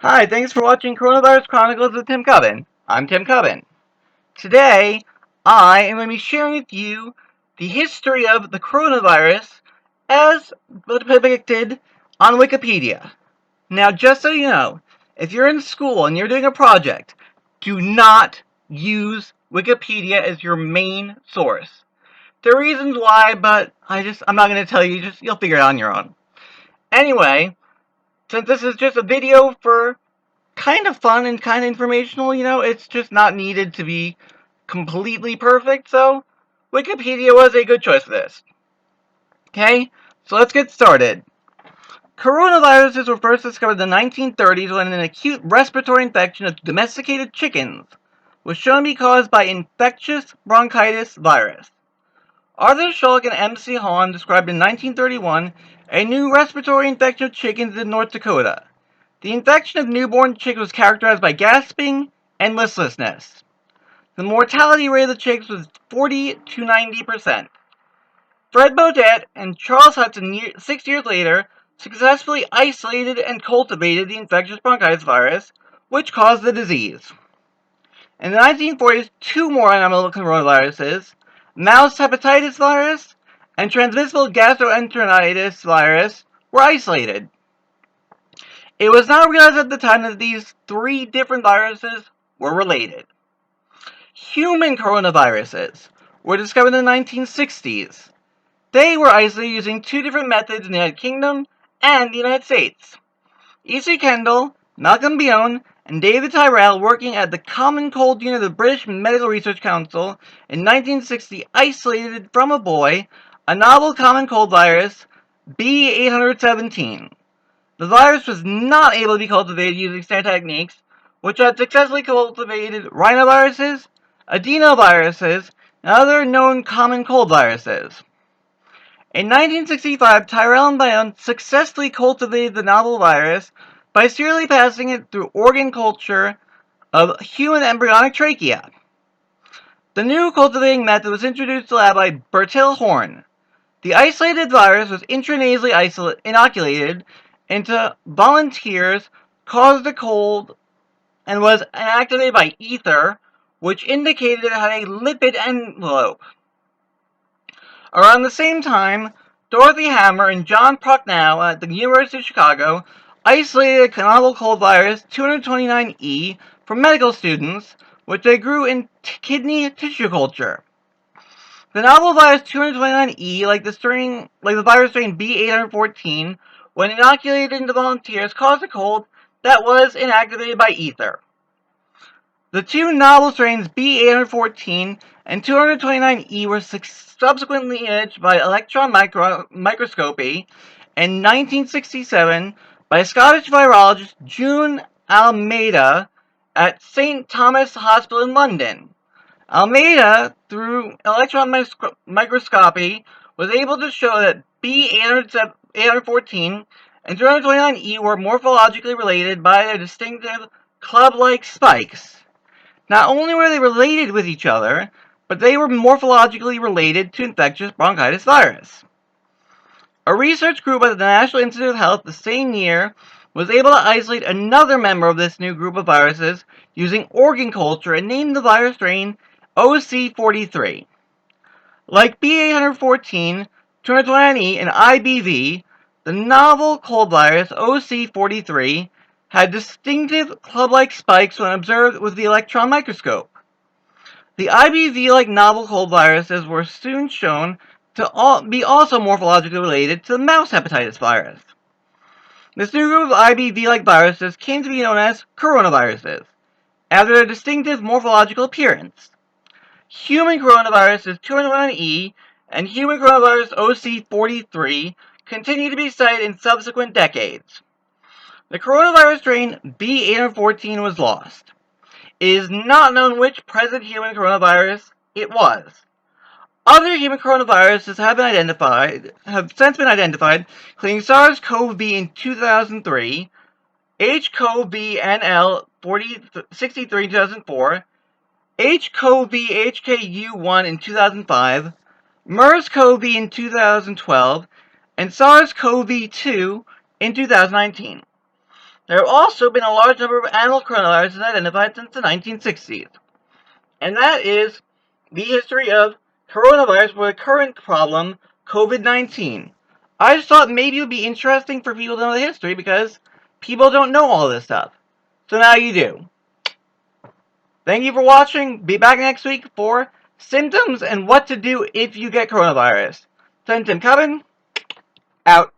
Hi, thanks for watching Coronavirus Chronicles with Tim Cubbin. I'm Tim Cubbin. Today, I am going to be sharing with you the history of the coronavirus as depicted on Wikipedia. Now, just so you know, if you're in school and you're doing a project, do not use Wikipedia as your main source. There are reasons why, but I'm not going to tell you, you'll figure it out on your own. Anyway, since this is just a video for kind of fun and kind of informational, it's just not needed to be completely perfect, so Wikipedia was a good choice for this. Okay, so let's get started. Coronaviruses were first discovered in the 1930s when an acute respiratory infection of domesticated chickens was shown to be caused by infectious bronchitis virus. Arthur Schulk and M.C. Hahn described in 1931 a new respiratory infection of chickens in North Dakota. The infection of newborn chicks was characterized by gasping and listlessness. The mortality rate of the chicks was 40 to 90%. Fred Baudet and Charles Hudson, 6 years later, successfully isolated and cultivated the infectious bronchitis virus, which caused the disease. In the 1940s, two more animal coronaviruses, mouse hepatitis virus and transmissible gastroenteritis virus, were isolated. It was not realized at the time that these three different viruses were related. Human coronaviruses were discovered in the 1960s. They were isolated using two different methods in the United Kingdom and the United States. E.C. Kendall, Malcolm Bione, and David Tyrrell, working at the Common Cold Unit of the British Medical Research Council in 1960, isolated from a boy a novel common cold virus, B817. The virus was not able to be cultivated using standard techniques, which had successfully cultivated rhinoviruses, adenoviruses, and other known common cold viruses. In 1965, Tyrrell and Bione successfully cultivated the novel virus by serially passing it through organ culture of human embryonic trachea. The new cultivating method was introduced to the lab by Bertil Horn. The isolated virus was intranasally inoculated into volunteers, caused a cold, and was inactivated by ether, which indicated it had a lipid envelope. Around the same time, Dorothy Hammer and John Prochnow at the University of Chicago isolated a novel cold virus 229E from medical students, which they grew in kidney tissue culture. The novel virus 229E, like the virus strain B814, when inoculated into volunteers, caused a cold that was inactivated by ether. The two novel strains B814 and 229E were subsequently imaged by electron microscopy in 1967 by Scottish virologist June Almeida at St. Thomas Hospital in London. Almeida, through electron microscopy, was able to show that B814 and 229E were morphologically related by their distinctive club-like spikes. Not only were they related with each other, but they were morphologically related to infectious bronchitis virus. A research group at the National Institute of Health the same year was able to isolate another member of this new group of viruses using organ culture and named the virus strain OC43. Like B814, 229E, and IBV, the novel cold virus OC43 had distinctive club-like spikes when observed with the electron microscope. The IBV-like novel cold viruses were soon shown to be also morphologically related to the mouse hepatitis virus. This new group of IBV-like viruses came to be known as coronaviruses, after their distinctive morphological appearance. Human coronavirus 209E and human coronavirus OC43 continue to be cited in subsequent decades. The coronavirus strain B814 was lost. It is not known which present human coronavirus it was. Other human coronaviruses have since been identified, including SARS-CoV-2 in 2003, HCoV-NL 63 in 2004, HCoV-HKU1 in 2005, MERS-CoV in 2012, and SARS-CoV-2 in 2019. There have also been a large number of animal coronaviruses identified since the 1960s. And that is the history of coronavirus with the current problem, COVID-19. I just thought maybe it would be interesting for people to know the history because people don't know all this stuff. So now you do. Thank you for watching. Be back next week for symptoms and what to do if you get coronavirus. So I'm Tim Cubbin, out.